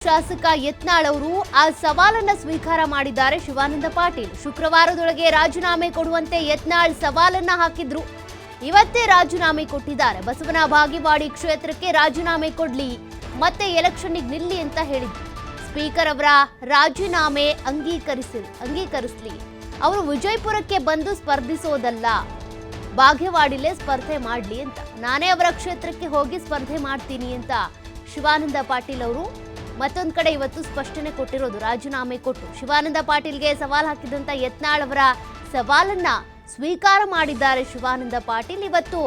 ಶಾಸಕ ಯತ್ನಾಳ್ ಅವರು ಆ ಸವಾಲನ್ನ ಸ್ವೀಕಾರ ಮಾಡಿದ್ದಾರೆ. ಶಿವಾನಂದ ಪಾಟೀಲ್ ಶುಕ್ರವಾರದೊಳಗೆ ರಾಜೀನಾಮೆ ಕೊಡುವಂತೆ ಯತ್ನಾಳ್ ಸವಾಲನ್ನ ಹಾಕಿದ್ರು. ಇವತ್ತೇ ರಾಜೀನಾಮೆ ಕೊಟ್ಟಿದ್ದಾರೆ. ಬಸವನ ಬಾಗೇವಾಡಿ ಕ್ಷೇತ್ರಕ್ಕೆ ರಾಜೀನಾಮೆ ಕೊಡ್ಲಿ, ಮತ್ತೆ ಎಲೆಕ್ಷನ್ಗೆ ನಿಲ್ಲಿ ಅಂತ ಹೇಳಿದ್ರು. ಸ್ಪೀಕರ್ ಅವರ ರಾಜೀನಾಮೆ ಅಂಗೀಕರಿಸಲಿ. ಅವರು ವಿಜಯಪುರಕ್ಕೆ ಬಂದು ಸ್ಪರ್ಧಿಸೋದಲ್ಲ, ಬಾಗೇವಾಡಿಲೇ ಸ್ಪರ್ಧೆ ಮಾಡಲಿ ಅಂತ. ನಾನೇ ಅವರ ಕ್ಷೇತ್ರಕ್ಕೆ ಹೋಗಿ ಸ್ಪರ್ಧೆ ಮಾಡ್ತೀನಿ ಅಂತ ಶಿವಾನಂದ ಪಾಟೀಲ್ ಅವರು ಮತ್ತೊಂದು ಕಡೆ ಇವತ್ತು ಸ್ಪಷ್ಟನೆ ಕೊಟ್ಟಿರೋದು. ರಾಜೀನಾಮೆ ಕೊಟ್ಟು ಶಿವಾನಂದ ಪಾಟೀಲ್ಗೆ ಸವಾಲ್ ಹಾಕಿದಂತ ಯತ್ನಾಳ್ ಅವರ ಸವಾಲನ್ನ ಸ್ವೀಕಾರ ಮಾಡಿದ್ದಾರೆ ಶಿವಾನಂದ ಪಾಟೀಲ್. ಇವತ್ತು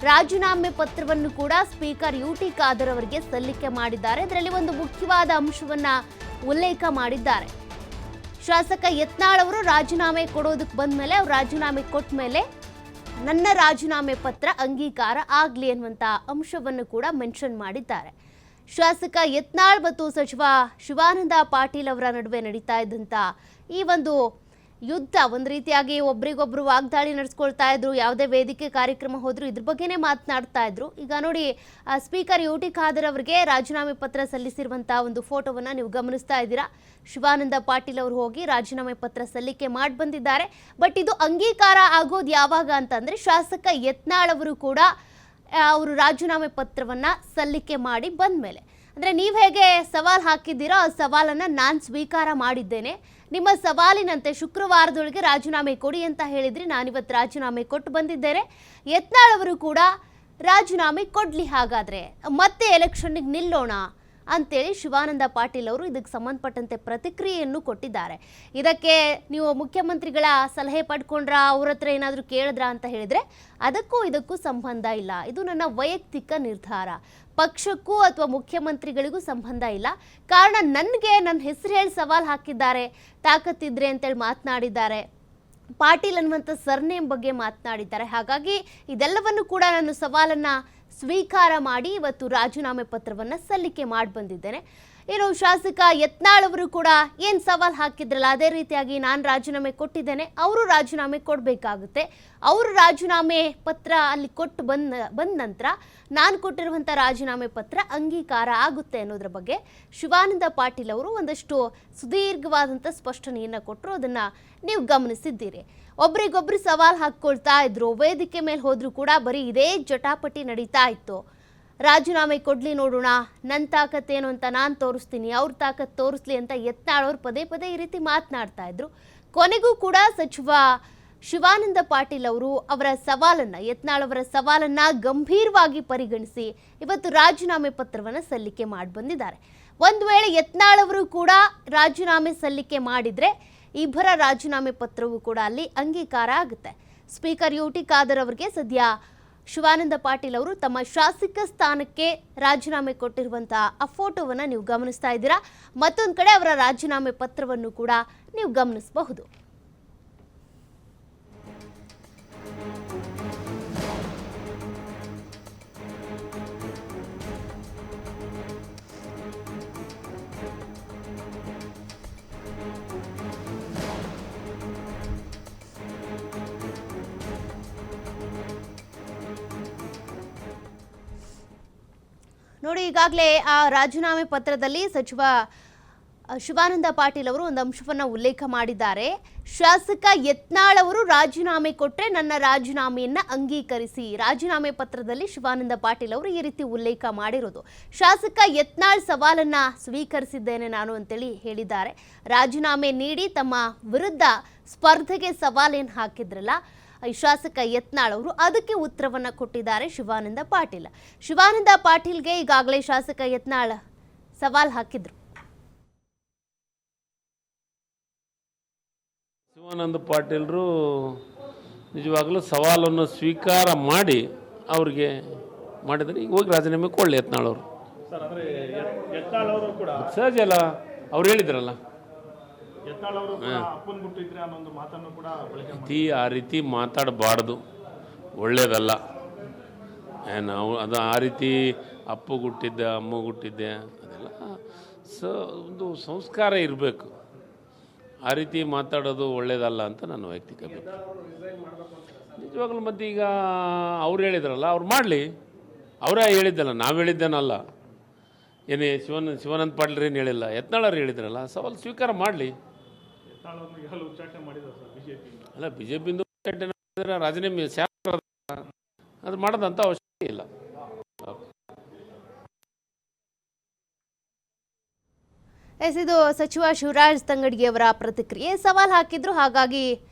ರಾಜೀನಾಮೆ ಪತ್ರವನ್ನು ಕೂಡ ಸ್ಪೀಕರ್ ಯುಟಿ ಖಾದರ್ ಅವರಿಗೆ ಸಲ್ಲಿಕೆ ಮಾಡಿದ್ದಾರೆ. ಇದರಲ್ಲಿ ಒಂದು ಮುಖ್ಯವಾದ ಅಂಶವನ್ನ ಉಲ್ಲೇಖ ಮಾಡಿದ್ದಾರೆ. ಶಾಸಕ ಯತ್ನಾಳ್ ಅವರು ರಾಜೀನಾಮೆ ಕೊಡೋದಕ್ಕೆ ಬಂದ ಮೇಲೆ, ಅವ್ರು ರಾಜೀನಾಮೆ ಕೊಟ್ಟ ಮೇಲೆ ನನ್ನ ರಾಜೀನಾಮೆ ಪತ್ರ ಅಂಗೀಕಾರ ಆಗಲಿ ಅನ್ನುವಂಥ ಅಂಶವನ್ನು ಕೂಡ ಮೆನ್ಷನ್ ಮಾಡಿದ್ದಾರೆ. ಶಾಸಕ ಯತ್ನಾಳ್ ಮತ್ತು ಸಚಿವ ಶಿವಾನಂದ ಪಾಟೀಲ್ ಅವರ ನಡುವೆ ನಡೀತಾ ಇದ್ದಂಥ ಈ ಒಂದು ಯುದ್ಧ, ಒಂದು ರೀತಿಯಾಗಿ ಒಬ್ರಿಗೊಬ್ರು ವಾಗ್ದಾಳಿ ನಡೆಸ್ಕೊಳ್ತಾ ಇದ್ರು. ಯಾವುದೇ ವೇದಿಕೆ ಕಾರ್ಯಕ್ರಮ ಹೋದ್ರು ಇದ್ರ ಬಗ್ಗೆನೇ ಮಾತನಾಡ್ತಾ ಇದ್ರು. ಈಗ ನೋಡಿ, ಸ್ಪೀಕರ್ ಯುಟಿ ಖಾದರ್ ಅವರಿಗೆ ರಾಜೀನಾಮೆ ಪತ್ರ ಸಲ್ಲಿಸಿರುವಂತಹ ಒಂದು ಫೋಟೋವನ್ನ ನೀವು ಗಮನಿಸ್ತಾ ಇದ್ದೀರಾ. ಶಿವಾನಂದ ಪಾಟೀಲ್ ಅವರು ಹೋಗಿ ರಾಜೀನಾಮೆ ಪತ್ರ ಸಲ್ಲಿಕೆ ಮಾಡಿ ಬಂದಿದ್ದಾರೆ. ಬಟ್ ಇದು ಅಂಗೀಕಾರ ಆಗೋದು ಯಾವಾಗ ಅಂತಂದ್ರೆ, ಶಾಸಕ ಯತ್ನಾಳ್ ಅವರು ಕೂಡ ಅವರು ರಾಜೀನಾಮೆ ಪತ್ರವನ್ನ ಸಲ್ಲಿಕೆ ಮಾಡಿ ಬಂದ ಮೇಲೆ, ಅಂದರೆ ನೀವು ಹೇಗೆ ಸವಾಲು ಹಾಕಿದ್ದೀರೋ ಆ ಸವಾಲನ್ನು ನಾನು ಸ್ವೀಕಾರ ಮಾಡಿದ್ದೇನೆ. ನಿಮ್ಮ ಸವಾಲಿನಂತೆ ಶುಕ್ರವಾರದೊಳಗೆ ರಾಜೀನಾಮೆ ಕೊಡಿ ಅಂತ ಹೇಳಿದ್ರಿ. ನಾನಿವತ್ತು ರಾಜೀನಾಮೆ ಕೊಟ್ಟು ಬಂದಿದ್ದೇನೆ. ಯತ್ನಾಳ್ ಅವರು ಕೂಡ ರಾಜೀನಾಮೆ ಕೊಡಲಿ, ಹಾಗಾದರೆ ಮತ್ತೆ ಎಲೆಕ್ಷನ್ಗೆ ನಿಲ್ಲೋಣ ಅಂತೇಳಿ ಶಿವಾನಂದ ಪಾಟೀಲ್ ಅವರು ಇದಕ್ಕೆ ಸಂಬಂಧಪಟ್ಟಂತೆ ಪ್ರತಿಕ್ರಿಯೆಯನ್ನು ಕೊಟ್ಟಿದ್ದಾರೆ. ಇದಕ್ಕೆ ನೀವು ಮುಖ್ಯಮಂತ್ರಿಗಳ ಸಲಹೆ ಪಡ್ಕೊಂಡ್ರ, ಅವ್ರ ಹತ್ರ ಏನಾದರೂ ಕೇಳಿದ್ರಾ ಅಂತ ಹೇಳಿದರೆ ಅದಕ್ಕೂ ಇದಕ್ಕೂ ಸಂಬಂಧ ಇಲ್ಲ. ಇದು ನನ್ನ ವೈಯಕ್ತಿಕ ನಿರ್ಧಾರ, ಪಕ್ಷಕ್ಕೂ ಅಥವಾ ಮುಖ್ಯಮಂತ್ರಿಗಳಿಗೂ ಸಂಬಂಧ ಇಲ್ಲ. ಕಾರಣ ನನಗೆ ನನ್ನ ಹೆಸರು ಹೇಳಿ ಸವಾಲು ಹಾಕಿದ್ದಾರೆ, ತಾಕತ್ತಿದ್ರೆ ಅಂತೇಳಿ ಮಾತನಾಡಿದ್ದಾರೆ. ಪಾಟೀಲ್ ಅನ್ನುವಂಥ ಸರ್ನೇಮ್ ಬಗ್ಗೆ ಮಾತನಾಡಿದ್ದಾರೆ. ಹಾಗಾಗಿ ಇದೆಲ್ಲವನ್ನು ಕೂಡ ನಾನು ಸವಾಲನ್ನು ಸ್ವೀಕಾರ ಮಾಡಿ ಇವತ್ತು ರಾಜೀನಾಮೆ ಪತ್ರವನ್ನು ಸಲ್ಲಿಕೆ ಮಾಡಿ ಬಂದಿದ್ದೇನೆ. ಏನು ಶಾಸಕ ಯತ್ನಾಳ್ ಅವರು ಕೂಡ ಏನು ಸವಾಲು ಹಾಕಿದ್ರಲ್ಲ, ಅದೇ ರೀತಿಯಾಗಿ ನಾನು ರಾಜೀನಾಮೆ ಕೊಟ್ಟಿದ್ದೇನೆ, ಅವರು ರಾಜೀನಾಮೆ ಕೊಡಬೇಕಾಗುತ್ತೆ. ಅವರು ರಾಜೀನಾಮೆ ಪತ್ರ ಅಲ್ಲಿ ಕೊಟ್ಟು ಬಂದ ನಂತರ ನಾನು ಕೊಟ್ಟಿರುವಂಥ ರಾಜೀನಾಮೆ ಪತ್ರ ಅಂಗೀಕಾರ ಆಗುತ್ತೆ ಅನ್ನೋದ್ರ ಬಗ್ಗೆ ಶಿವಾನಂದ ಪಾಟೀಲ್ ಅವರು ಒಂದಷ್ಟು ಸುದೀರ್ಘವಾದಂಥ ಸ್ಪಷ್ಟನೆಯನ್ನು ಕೊಟ್ಟರು. ಅದನ್ನು ನೀವು ಗಮನಿಸಿದ್ದೀರಿ. ಒಬ್ರಿಗೊಬ್ರು ಸವಾಲು ಹಾಕ್ಕೊಳ್ತಾ ಇದ್ರು. ವೇದಿಕೆ ಮೇಲೆ ಹೋದರೂ ಕೂಡ ಬರೀ ಇದೇ ಜಟಾಪಟಿ ನಡೀತಾ ಇತ್ತು. ರಾಜೀನಾಮೆ ಕೊಡ್ಲಿ ನೋಡೋಣ, ನನ್ನ ತಾಕತ್ತೇನು ಅಂತ ನಾನು ತೋರಿಸ್ತೀನಿ, ಅವ್ರ ತಾಕತ್ತು ತೋರಿಸ್ಲಿ ಅಂತ ಯತ್ನಾಳ್ ಅವರು ಪದೇ ಪದೇ ಈ ರೀತಿ ಮಾತನಾಡ್ತಾ ಇದ್ರು. ಕೊನೆಗೂ ಕೂಡ ಸಚಿವ ಶಿವಾನಂದ ಪಾಟೀಲ್ ಅವರು ಅವರ ಸವಾಲನ್ನ, ಯತ್ನಾಳ್ ಅವರ ಸವಾಲನ್ನ ಗಂಭೀರವಾಗಿ ಪರಿಗಣಿಸಿ ಇವತ್ತು ರಾಜೀನಾಮೆ ಪತ್ರವನ್ನು ಸಲ್ಲಿಕೆ ಮಾಡಿ ಬಂದಿದ್ದಾರೆ. ಒಂದು ವೇಳೆ ಯತ್ನಾಳ್ ಅವರು ಕೂಡ ರಾಜೀನಾಮೆ ಸಲ್ಲಿಕೆ ಮಾಡಿದ್ರೆ ಇಬ್ಬರ ರಾಜೀನಾಮೆ ಪತ್ರವೂ ಕೂಡ ಅಲ್ಲಿ ಅಂಗೀಕಾರ ಆಗುತ್ತೆ. ಸ್ಪೀಕರ್ ಯುಟಿ ಖಾದರ್ ಅವರಿಗೆ ಸದ್ಯ ಶಿವಾನಂದ ಪಾಟೀಲ್ ಅವರು ತಮ್ಮ ಶಾಸಕ ಸ್ಥಾನಕ್ಕೆ ರಾಜೀನಾಮೆ ಕೊಟ್ಟಿರುವಂತಹ ಆ ಫೋಟೋವನ್ನು ನೀವು ಗಮನಿಸ್ತಾ ಇದ್ದೀರಾ. ಮತ್ತೊಂದು ಕಡೆ ಅವರ ರಾಜೀನಾಮೆ ಪತ್ರವನ್ನು ಕೂಡ ನೀವು ಗಮನಿಸಬಹುದು. ನೋಡಿ, ಈಗಾಗಲೇ ಆ ರಾಜೀನಾಮೆ ಪತ್ರದಲ್ಲಿ ಸಚಿವ ಶಿವಾನಂದ ಪಾಟೀಲ್ ಅವರು ಒಂದು ಅಂಶವನ್ನು ಉಲ್ಲೇಖ ಮಾಡಿದ್ದಾರೆ. ಶಾಸಕ ಯತ್ನಾಳ್ ಅವರು ರಾಜೀನಾಮೆ ಕೊಟ್ಟರೆ ನನ್ನ ರಾಜೀನಾಮೆಯನ್ನು ಅಂಗೀಕರಿಸಿ. ರಾಜೀನಾಮೆ ಪತ್ರದಲ್ಲಿ ಶಿವಾನಂದ ಪಾಟೀಲ್ ಅವರು ಈ ರೀತಿ ಉಲ್ಲೇಖ ಮಾಡಿರೋದು. ಶಾಸಕ ಯತ್ನಾಳ್ ಸವಾಲನ್ನ ಸ್ವೀಕರಿಸಿದ್ದೇನೆ ನಾನು ಅಂತೇಳಿ ಹೇಳಿದ್ದಾರೆ. ರಾಜೀನಾಮೆ ನೀಡಿ ತಮ್ಮ ವಿರುದ್ಧ ಸ್ಪರ್ಧೆಗೆ ಸವಾಲೇನು ಹಾಕಿದ್ರಲ್ಲ ಶಾಸಕ ಯತ್ನಾಳ್ ಅವರು, ಅದಕ್ಕೆ ಉತ್ತರವನ್ನ ಕೊಟ್ಟಿದ್ದಾರೆ ಶಿವಾನಂದ ಪಾಟೀಲ್. ಶಿವಾನಂದ ಪಾಟೀಲ್ಗೆ ಈಗಾಗಲೇ ಶಾಸಕ ಯತ್ನಾಳ್ ಸವಾಲ್ ಹಾಕಿದ್ರು. ಶಿವಾನಂದ ಪಾಟೀಲರು ನಿಜವಾಗಲೂ ಸವಾಲನ್ನು ಸ್ವೀಕಾರ ಮಾಡಿ ಅವ್ರಿಗೆ ಮಾಡಿದರೆ ಈಗ ಹೋಗಿ ರಾಜೀನಾಮೆ ಕೊಡಲಿ ಯತ್ನಾಳ್ ಅವರು. ಸಹಜ ಅಲ್ಲ, ಅವ್ರು ಹೇಳಿದ್ರಲ್ಲ, ಆ ರೀತಿ ಮಾತಾಡಬಾರ್ದು, ಒಳ್ಳೇದಲ್ಲ. ನಾವು ಅದು ಆ ರೀತಿ ಅಪ್ಪು ಹುಟ್ಟಿದ್ದೆ ಅಮ್ಮ ಹುಟ್ಟಿದ್ದೆ ಅದೆಲ್ಲ ಒಂದು ಸಂಸ್ಕಾರ ಇರಬೇಕು. ಆ ರೀತಿ ಮಾತಾಡೋದು ಒಳ್ಳೇದಲ್ಲ ಅಂತ ನನ್ನ ವೈಯಕ್ತಿಕ ಅಭಿಪ್ರಾಯ. ನಿಜವಾಗ್ಲೂ ಮತ್ತೆ ಈಗ ಅವ್ರು ಹೇಳಿದ್ರಲ್ಲ, ಅವ್ರು ಮಾಡಲಿ. ಅವರೇ ಹೇಳಿದ್ದಲ್ಲ, ನಾವು ಹೇಳಿದ್ದೇನಲ್ಲ. ಏನೇ ಶಿವಾನಂದ ಪಾಟೀಲ್ ಏನು ಹೇಳಿಲ್ಲ, ಯತ್ನಾಳರು ಹೇಳಿದ್ರಲ್ಲ, ಸವಾಲು ಸ್ವೀಕಾರ ಮಾಡಲಿ. ಅಲ್ಲ, ಬಿ ಜೆ ಪಿಯಿಂದ ರಾಜೀನಾಮೆ ಅದು ಮಾಡೋದಂತ ಅವಶ್ಯಕತೆ ಇಲ್ಲ. ಇದು ಸಚಿವ ಶಿವರಾಜ್ ತಂಗಡಗಿಯವರ ಪ್ರತಿಕ್ರಿಯೆ. ಸವಾಲ್ ಹಾಕಿದ್ರು, ಹಾಗಾಗಿ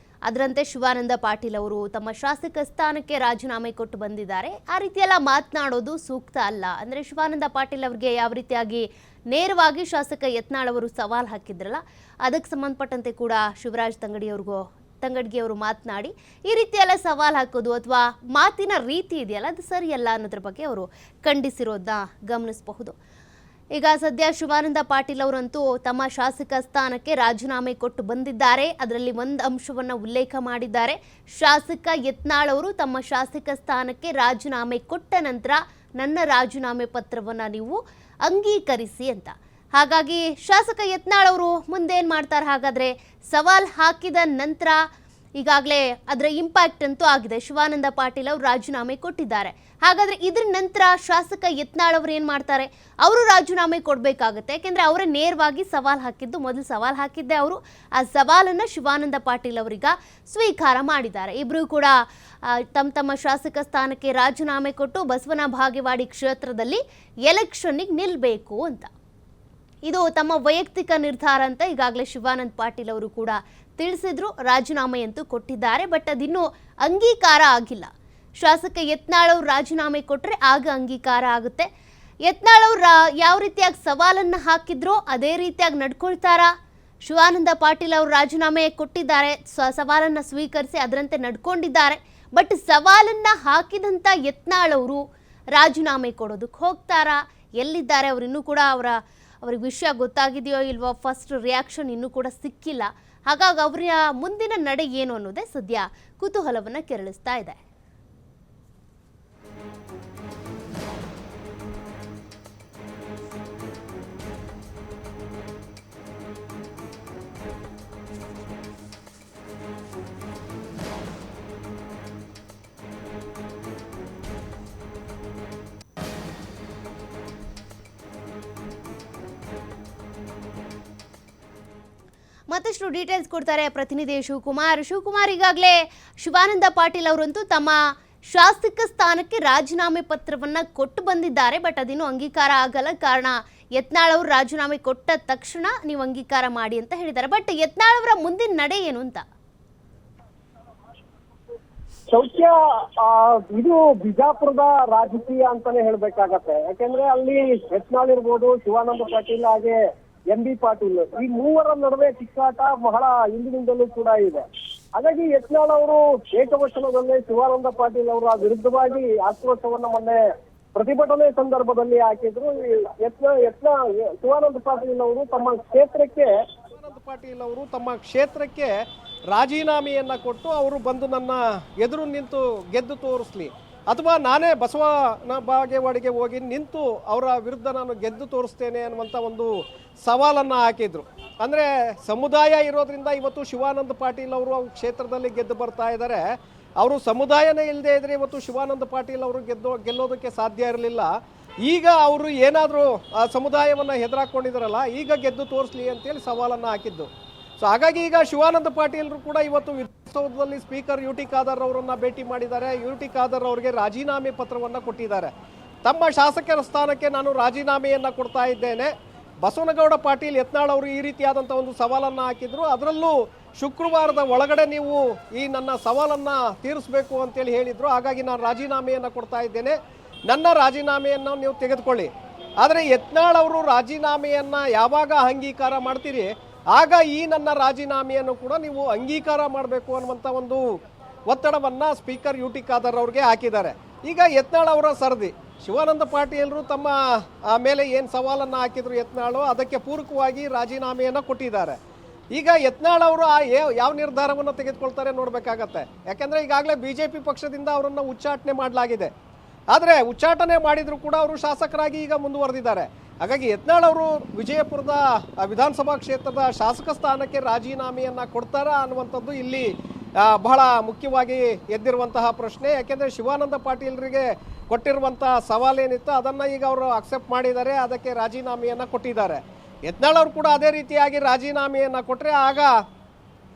ಅದರಂತೆ ಶಿವಾನಂದ ಪಾಟೀಲ್ ಅವರು ತಮ್ಮ ಶಾಸಕ ಸ್ಥಾನಕ್ಕೆ ರಾಜೀನಾಮೆ ಕೊಟ್ಟು ಬಂದಿದ್ದಾರೆ. ಆ ರೀತಿಯೆಲ್ಲ ಮಾತನಾಡೋದು ಸೂಕ್ತ ಅಲ್ಲ. ಅಂದರೆ ಶಿವಾನಂದ ಪಾಟೀಲ್ ಅವರಿಗೆ ಯಾವ ರೀತಿಯಾಗಿ ನೇರವಾಗಿ ಶಾಸಕ ಯತ್ನಾಳ್ ಅವರು ಸವಾಲ್ ಹಾಕಿದ್ರಲ್ಲ, ಅದಕ್ಕೆ ಸಂಬಂಧಪಟ್ಟಂತೆ ಕೂಡ ಶಿವರಾಜ್ ತಂಗಡಗಿಯವರು ಮಾತನಾಡಿ ಈ ರೀತಿಯೆಲ್ಲ ಸವಾಲ್ ಹಾಕೋದು ಅಥವಾ ಮಾತಿನ ರೀತಿ ಇದೆಯಲ್ಲ ಅದು ಸರಿಯಲ್ಲ ಅನ್ನೋದ್ರ ಬಗ್ಗೆ ಅವರು ಖಂಡಿಸಿರೋದನ್ನ ಗಮನಿಸಬಹುದು. ಈಗ ಸದ್ಯ ಶಿವಾನಂದ ಪಾಟೀಲ್ ಅವರಂತೂ ತಮ್ಮ ಶಾಸಕ ಸ್ಥಾನಕ್ಕೆ ರಾಜೀನಾಮೆ ಕೊಟ್ಟು ಬಂದಿದ್ದಾರೆ. ಅದರಲ್ಲಿ ಒಂದು ಅಂಶವನ್ನು ಉಲ್ಲೇಖ ಮಾಡಿದ್ದಾರೆ. ಶಾಸಕ ಯತ್ನಾಳ್ ಅವರು ತಮ್ಮ ಶಾಸಕ ಸ್ಥಾನಕ್ಕೆ ರಾಜೀನಾಮೆ ಕೊಟ್ಟ ನಂತರ ನನ್ನ ರಾಜೀನಾಮೆ ಪತ್ರವನ್ನು ನೀವು ಅಂಗೀಕರಿಸಿ ಅಂತ. ಹಾಗಾಗಿ ಶಾಸಕ ಯತ್ನಾಳ್ ಅವರು ಮುಂದೇನು ಮಾಡ್ತಾರೆ? ಹಾಗಾದರೆ ಸವಾಲ್ ಹಾಕಿದ ನಂತರ ಈಗಾಗಲೇ ಅದರ ಇಂಪ್ಯಾಕ್ಟ್ ಅಂತೂ ಆಗಿದೆ. ಶಿವಾನಂದ ಪಾಟೀಲ್ ಅವರು ರಾಜೀನಾಮೆ ಕೊಟ್ಟಿದ್ದಾರೆ. ಹಾಗಾದರೆ ಇದ್ರ ನಂತರ ಶಾಸಕ ಯತ್ನಾಳ್ ಅವರು ಏನು ಮಾಡ್ತಾರೆ? ಅವರು ರಾಜೀನಾಮೆ ಕೊಡಬೇಕಾಗುತ್ತೆ. ಯಾಕೆಂದರೆ ಅವರೇ ನೇರವಾಗಿ ಸವಾಲ್ ಹಾಕಿದ್ದು, ಮೊದಲು ಸವಾಲ್ ಹಾಕಿದ್ದೆ ಅವರು. ಆ ಸವಾಲನ್ನು ಶಿವಾನಂದ ಪಾಟೀಲ್ ಅವರೀಗ ಸ್ವೀಕಾರ ಮಾಡಿದ್ದಾರೆ. ಇಬ್ಬರು ಕೂಡ ತಮ್ಮ ಶಾಸಕ ಸ್ಥಾನಕ್ಕೆ ರಾಜೀನಾಮೆ ಕೊಟ್ಟು ಬಸವನ ಬಾಗೇವಾಡಿ ಕ್ಷೇತ್ರದಲ್ಲಿ ಎಲೆಕ್ಷನ್ನಿಗೆ ನಿಲ್ಲಬೇಕು ಅಂತ. ಇದು ತಮ್ಮ ವೈಯಕ್ತಿಕ ನಿರ್ಧಾರ ಅಂತ ಈಗಾಗಲೇ ಶಿವಾನಂದ ಪಾಟೀಲ್ ಅವರು ಕೂಡ ತಿಳಿಸಿದ್ರು. ರಾಜೀನಾಮೆಯಂತೂ ಕೊಟ್ಟಿದ್ದಾರೆ, ಬಟ್ ಅದಿನ್ನೂ ಅಂಗೀಕಾರ ಆಗಿಲ್ಲ. ಶಾಸಕ ಯತ್ನಾಳ್ ಅವರು ರಾಜೀನಾಮೆ ಕೊಟ್ಟರೆ ಆಗ ಅಂಗೀಕಾರ ಆಗುತ್ತೆ. ಯತ್ನಾಳ್ ಅವರು ಯಾವ ರೀತಿಯಾಗಿ ಸವಾಲನ್ನು ಹಾಕಿದ್ರೋ ಅದೇ ರೀತಿಯಾಗಿ ನಡ್ಕೊಳ್ತಾರಾ? ಶಿವಾನಂದ ಪಾಟೀಲ್ ಅವರು ರಾಜೀನಾಮೆ ಕೊಟ್ಟಿದ್ದಾರೆ, ಸವಾಲನ್ನು ಸ್ವೀಕರಿಸಿ ಅದರಂತೆ ನಡ್ಕೊಂಡಿದ್ದಾರೆ. ಬಟ್ ಸವಾಲನ್ನು ಹಾಕಿದಂಥ ಯತ್ನಾಳ್ ಅವರು ರಾಜೀನಾಮೆ ಕೊಡೋದಕ್ಕೆ ಹೋಗ್ತಾರಾ? ಎಲ್ಲಿದ್ದಾರೆ ಅವರು? ಇನ್ನೂ ಕೂಡ ಅವ್ರಿಗೆ ವಿಷಯ ಗೊತ್ತಾಗಿದೆಯೋ ಇಲ್ವೋ, ಫಸ್ಟ್ ರಿಯಾಕ್ಷನ್ ಇನ್ನೂ ಕೂಡ ಸಿಕ್ಕಿಲ್ಲ. ಹಾಗಾಗಿ ಅವರ ಮುಂದಿನ ನಡೆ ಏನು ಅನ್ನೋದೇ ಸದ್ಯ ಕುತೂಹಲವನ್ನು ಕೆರಳಿಸ್ತಾ ಇದೆ. ಮತ್ತಷ್ಟು ಡೀಟೇಲ್ಸ್ ಕೊಡ್ತಾರೆ ಪ್ರತಿನಿಧಿ ಶಿವಕುಮಾರ್. ಈಗಾಗಲೇ ಶಿವಾನಂದ ಪಾಟೀಲ್ ಅವರಂತೂ ತಮ್ಮ ಶಾಸಕ ಸ್ಥಾನಕ್ಕೆ ರಾಜೀನಾಮೆ ಪತ್ರವನ್ನು ಕೊಟ್ಟು ಬಂದಿದ್ದಾರೆ. ಬಟ್ ಅದಿನ್ನೂ ಅಂಗೀಕಾರ ಆಗಲ್ಲ. ಕಾರಣ ಯತ್ನಾಳ್ ಅವರು ರಾಜೀನಾಮೆ ಕೊಟ್ಟ ತಕ್ಷಣ ನೀವು ಅಂಗೀಕಾರ ಮಾಡಿ ಅಂತ ಹೇಳಿದ್ದಾರೆ. ಬಟ್ ಯತ್ನಾಳ್ ಅವರ ಮುಂದಿನ ನಡೆ ಏನು ಅಂತ? ಶೌಕ್ಯ, ಇದು ಬಿಜಾಪುರದ ರಾಜಕೀಯ ಅಂತಾನೆ ಹೇಳ್ಬೇಕಾಗತ್ತೆ. ಯಾಕೆಂದ್ರೆ ಅಲ್ಲಿ ಯತ್ನಾಳ್ ಇರ್ಬೋದು, ಶಿವಾನಂದ ಪಾಟೀಲ್ ಹಾಗೆ ಎಂ ಬಿ ಪಾಟೀಲ್, ಈ ಮೂವರ ನಡುವೆ ಕಿಕ್ಕಾಟ ಬಹಳ ಹಿಂದಿನಿಂದಲೂ ಕೂಡ ಇದೆ. ಹಾಗಾಗಿ ಯತ್ನಾಳ್ ಅವರು ಏಕವಚನದಲ್ಲೇ ಶಿವಾನಂದ ಪಾಟೀಲ್ ಅವರ ವಿರುದ್ಧವಾಗಿ ಆಕ್ರೋಶವನ್ನ ಮೊನ್ನೆ ಪ್ರತಿಭಟನೆ ಸಂದರ್ಭದಲ್ಲಿ ಹಾಕಿದ್ರು. ಶಿವಾನಂದ ಪಾಟೀಲ್ ಅವರು ತಮ್ಮ ಕ್ಷೇತ್ರಕ್ಕೆ ರಾಜೀನಾಮೆಯನ್ನ ಕೊಟ್ಟು ಅವರು ಬಂದು ನನ್ನ ಎದುರು ನಿಂತು ಗೆದ್ದು ತೋರಿಸ್ಲಿ, ಅಥವಾ ನಾನೇ ಬಸವನ ಬಾಗೇವಾಡಿಗೆ ಹೋಗಿ ನಿಂತು ಅವರ ವಿರುದ್ಧ ನಾನು ಗೆದ್ದು ತೋರಿಸ್ತೇನೆ ಅನ್ನುವಂಥ ಒಂದು ಸವಾಲನ್ನು ಹಾಕಿದ್ರು. ಅಂದರೆ ಸಮುದಾಯ ಇರೋದ್ರಿಂದ ಇವತ್ತು ಶಿವಾನಂದ ಪಾಟೀಲ್ ಅವರು ಕ್ಷೇತ್ರದಲ್ಲಿ ಗೆದ್ದು ಬರ್ತಾ ಇದ್ದಾರೆ. ಅವರು ಸಮುದಾಯನೇ ಇಲ್ಲದೆ ಇದ್ರೆ ಇವತ್ತು ಶಿವಾನಂದ ಪಾಟೀಲ್ ಅವರು ಗೆಲ್ಲೋದಕ್ಕೆ ಸಾಧ್ಯ ಇರಲಿಲ್ಲ. ಈಗ ಅವರು ಏನಾದರೂ ಆ ಸಮುದಾಯವನ್ನು ಹೆದರಾಕೊಂಡಿದ್ದಾರಲ್ಲ, ಈಗ ಗೆದ್ದು ತೋರಿಸ್ಲಿ ಅಂತೇಳಿ ಸವಾಲನ್ನು ಹಾಕಿದ್ದು. ಸೊ ಹಾಗಾಗಿ ಈಗ ಶಿವಾನಂದ ಪಾಟೀಲ್ರು ಕೂಡ ಇವತ್ತು ವಿಧಾನಸೌಧದಲ್ಲಿ ಸ್ಪೀಕರ್ ಯು ಟಿ ಖಾದರ್ ಅವರನ್ನ ಭೇಟಿ ಮಾಡಿದ್ದಾರೆ. ಯು ಟಿ ಖಾದರ್ ಅವರಿಗೆ ರಾಜೀನಾಮೆ ಪತ್ರವನ್ನು ಕೊಟ್ಟಿದ್ದಾರೆ. ತಮ್ಮ ಶಾಸಕರ ಸ್ಥಾನಕ್ಕೆ ನಾನು ರಾಜೀನಾಮೆಯನ್ನು ಕೊಡ್ತಾ ಇದ್ದೇನೆ. ಬಸವನಗೌಡ ಪಾಟೀಲ್ ಯತ್ನಾಳ್ ಅವರು ಈ ರೀತಿಯಾದಂಥ ಒಂದು ಸವಾಲನ್ನು ಹಾಕಿದ್ರು. ಅದರಲ್ಲೂ ಶುಕ್ರವಾರದ ಒಳಗಡೆ ನೀವು ಈ ನನ್ನ ಸವಾಲನ್ನು ತೀರಿಸಬೇಕು ಅಂತೇಳಿ ಹೇಳಿದರು. ಹಾಗಾಗಿ ನಾನು ರಾಜೀನಾಮೆಯನ್ನು ಕೊಡ್ತಾ ಇದ್ದೇನೆ, ನನ್ನ ರಾಜೀನಾಮೆಯನ್ನು ನೀವು ತೆಗೆದುಕೊಳ್ಳಿ. ಆದರೆ ಯತ್ನಾಳ್ ಅವರು ರಾಜೀನಾಮೆಯನ್ನು ಯಾವಾಗ ಅಂಗೀಕಾರ ಮಾಡ್ತೀರಿ ಆಗ ಈ ನನ್ನ ರಾಜೀನಾಮೆಯನ್ನು ಕೂಡ ನೀವು ಅಂಗೀಕಾರ ಮಾಡಬೇಕು ಅನ್ನುವಂಥ ಒಂದು ಒತ್ತಡವನ್ನು ಸ್ಪೀಕರ್ ಯು ಟಿ ಖಾದರ್ ಅವ್ರಿಗೆ ಹಾಕಿದ್ದಾರೆ. ಈಗ ಯತ್ನಾಳ್ ಅವರ ಸರದಿ ಶಿವಾನಂದ ಪಾಟೀಲರು ತಮ್ಮ ಮೇಲೆ ಏನು ಸವಾಲನ್ನು ಹಾಕಿದ್ರು ಯತ್ನಾಳು, ಅದಕ್ಕೆ ಪೂರಕವಾಗಿ ರಾಜೀನಾಮೆಯನ್ನು ಕೊಟ್ಟಿದ್ದಾರೆ. ಈಗ ಯತ್ನಾಳ್ ಅವರು ಯಾವ ನಿರ್ಧಾರವನ್ನು ತೆಗೆದುಕೊಳ್ತಾರೆ ನೋಡಬೇಕಾಗತ್ತೆ. ಯಾಕೆಂದರೆ ಈಗಾಗಲೇ BJP ಪಕ್ಷದಿಂದ ಅವರನ್ನು ಉಚ್ಚಾಟನೆ ಮಾಡಲಾಗಿದೆ. ಆದರೆ ಉಚ್ಚಾಟನೆ ಮಾಡಿದರೂ ಕೂಡ ಅವರು ಶಾಸಕರಾಗಿ ಈಗ ಮುಂದುವರೆದಿದ್ದಾರೆ. ಹಾಗಾಗಿ ಯತ್ನಾಳ್ ಅವರು ವಿಜಯಪುರದ ವಿಧಾನಸಭಾ ಕ್ಷೇತ್ರದ ಶಾಸಕ ಸ್ಥಾನಕ್ಕೆ ರಾಜೀನಾಮೆಯನ್ನು ಕೊಡ್ತಾರಾ ಅನ್ನುವಂಥದ್ದು ಇಲ್ಲಿ ಬಹಳ ಮುಖ್ಯವಾಗಿ ಎದ್ದಿರುವಂತಹ ಪ್ರಶ್ನೆ. ಯಾಕೆಂದರೆ ಶಿವಾನಂದ ಪಾಟೀಲ್ರಿಗೆ ಕೊಟ್ಟಿರುವಂತಹ ಸವಾಲೇನಿತ್ತು ಅದನ್ನು ಈಗ ಅವರು ಅಕ್ಸೆಪ್ಟ್ ಮಾಡಿದ್ದಾರೆ, ಅದಕ್ಕೆ ರಾಜೀನಾಮೆಯನ್ನು ಕೊಟ್ಟಿದ್ದಾರೆ. ಯತ್ನಾಳ್ ಅವರು ಕೂಡ ಅದೇ ರೀತಿಯಾಗಿ ರಾಜೀನಾಮೆಯನ್ನು ಕೊಟ್ಟರೆ ಆಗ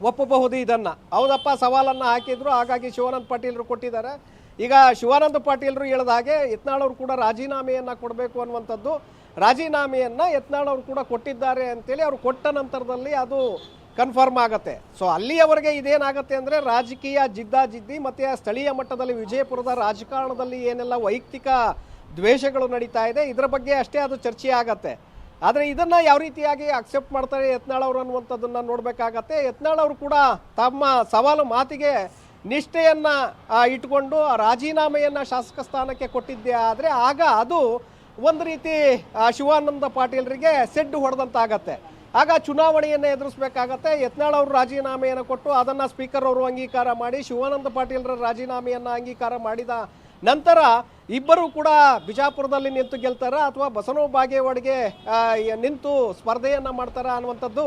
ಒಪ್ಪಬಹುದು ಇದನ್ನು. ಹೌದಪ್ಪ, ಸವಾಲನ್ನು ಹಾಕಿದ್ರು, ಹಾಗಾಗಿ ಶಿವಾನಂದ ಪಾಟೀಲರು ಕೊಟ್ಟಿದ್ದಾರೆ. ಈಗ ಶಿವಾನಂದ ಪಾಟೀಲರು ಹೇಳಿದ ಹಾಗೆ ಯತ್ನಾಳ್ ಅವರು ಕೂಡ ರಾಜೀನಾಮೆಯನ್ನು ಕೊಡಬೇಕು ಅನ್ನುವಂಥದ್ದು, ರಾಜೀನಾಮೆಯನ್ನು ಯತ್ನಾಳ್ ಅವರು ಕೂಡ ಕೊಟ್ಟಿದ್ದಾರೆ ಅಂತೇಳಿ ಅವ್ರು ಕೊಟ್ಟ ನಂತರದಲ್ಲಿ ಅದು ಕನ್ಫರ್ಮ್ ಆಗುತ್ತೆ. ಸೊ ಅಲ್ಲಿಯವರೆಗೆ ಇದೇನಾಗುತ್ತೆ ಅಂದರೆ ರಾಜಕೀಯ ಜಿದ್ದಾಜಿದ್ದಿ ಮತ್ತು ಸ್ಥಳೀಯ ಮಟ್ಟದಲ್ಲಿ ವಿಜಯಪುರದ ರಾಜಕಾರಣದಲ್ಲಿ ಏನೆಲ್ಲ ವೈಯಕ್ತಿಕ ದ್ವೇಷಗಳು ನಡೀತಾ ಇದೆ ಇದರ ಬಗ್ಗೆ ಅಷ್ಟೇ ಅದು ಚರ್ಚೆ ಆಗತ್ತೆ. ಆದರೆ ಇದನ್ನು ಯಾವ ರೀತಿಯಾಗಿ ಅಕ್ಸೆಪ್ಟ್ ಮಾಡ್ತಾರೆ ಯತ್ನಾಳ್ ಅವರು ಅನ್ನುವಂಥದ್ದನ್ನು ನೋಡಬೇಕಾಗತ್ತೆ. ಯತ್ನಾಳ್ ಅವರು ಕೂಡ ತಮ್ಮ ಸವಾಲು ಮಾತಿಗೆ ನಿಷ್ಠೆಯನ್ನು ಇಟ್ಕೊಂಡು ರಾಜೀನಾಮೆಯನ್ನು ಶಾಸಕ ಸ್ಥಾನಕ್ಕೆ ಕೊಟ್ಟಿದ್ದೆ ಆದರೆ ಆಗ ಅದು ಒಂದು ರೀತಿ ಶಿವಾನಂದ ಪಾಟೀಲರಿಗೆ ಸೆಡ್ಡು ಹೊಡೆದಂತಾಗತ್ತೆ. ಆಗ ಚುನಾವಣೆಯನ್ನು ಎದುರಿಸಬೇಕಾಗತ್ತೆ. ಯತ್ನಾಳ್ ಅವರು ರಾಜೀನಾಮೆಯನ್ನು ಕೊಟ್ಟು ಅದನ್ನು ಸ್ಪೀಕರ್ ಅವರು ಅಂಗೀಕಾರ ಮಾಡಿ ಶಿವಾನಂದ ಪಾಟೀಲರ ರಾಜೀನಾಮೆಯನ್ನು ಅಂಗೀಕಾರ ಮಾಡಿದ ನಂತರ ಇಬ್ಬರು ಕೂಡ ಬಿಜಾಪುರದಲ್ಲಿ ನಿಂತು ಗೆಲ್ತಾರ ಅಥವಾ ಬಸವನ ಬಾಗೇವಾಡಿಗೆ ನಿಂತು ಸ್ಪರ್ಧೆಯನ್ನು ಮಾಡ್ತಾರ ಅನ್ನುವಂಥದ್ದು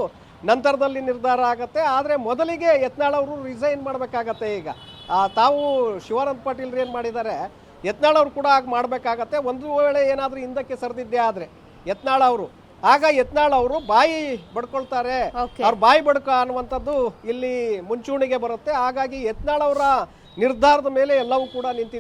ನಂತರದಲ್ಲಿ ನಿರ್ಧಾರ ಆಗುತ್ತೆ. ಆದರೆ ಮೊದಲಿಗೆ ಯತ್ನಾಳ್ ಅವರು ರಿಸೈನ್ ಮಾಡಬೇಕಾಗತ್ತೆ. ಈಗ ತಾವು ಶಿವಾನಂದ ಪಾಟೀಲ್ರು ಏನು ಮಾಡಿದ್ದಾರೆ, ಯತ್ನಾಳ್ ಅವರು ಕೂಡ ಆಗ ಮಾಡಬೇಕಾಗತ್ತೆ. ಒಂದು ವೇಳೆ ಏನಾದರೂ ಹಿಂದಕ್ಕೆ ಸರಿದಿದ್ದೆ ಆದರೆ ಯತ್ನಾಳ್ ಅವರು, ಆಗ ಯತ್ನಾಳ್ ಅವರು ಬಾಯಿ ಬಡ್ಕೊಳ್ತಾರೆ. ಅವ್ರ ಬಾಯಿ ಬಡ್ಕ ಅನ್ನುವಂಥದ್ದು ಇಲ್ಲಿ ಮುಂಚೂಣಿಗೆ ಬರುತ್ತೆ. ಹಾಗಾಗಿ ಯತ್ನಾಳ್ ಅವರ ನಿರ್ಧಾರದ ಮೇಲೆ ಎಲ್ಲವೂ ಕೂಡ ನಿಂತಿದೆ.